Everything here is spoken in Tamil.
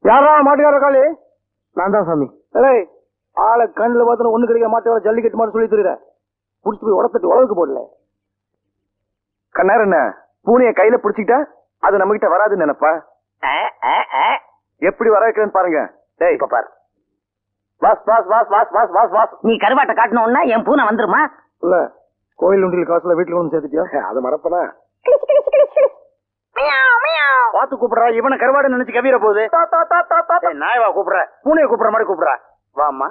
யாரா மாட்டுக்கார காளி? நான் தான் சாமி. ஏய், ஆளை கண்ணுல பார்த்து ஒண்ணு கிடைக்க மாட்டேன், ஜல்லிக்கட்டு மாதிரி சொல்லி தருற. புடிச்சு போய் உடத்தட்டு உழவுக்கு போடல. கண்ணார் என்ன பூனைய கையில புடிச்சுக்கிட்டா அது நம்ம கிட்ட வராதுன்னு நினைப்பா. எப்படி வர வைக்கிறேன்னு பாருங்க. டேய் இப்ப பாரு. Was was was was was was was. நீ கருவாட்டை காட்டணும்னா என் பூனை வந்துருமா? இல்ல, கோயில் உண்டியல் காசுல வீட்டுல ஒண்ணு சேர்த்துட்டியா? அதை மறப்பனா? பாத்து கூப்பிடுறா, இவனை கருவாடு நினைச்சு கவிர போகுது. நாய் வா கூப்பிடுற, பூனையை கூப்பிடுற மாதிரி கூப்பிடுறா. வாம்மா.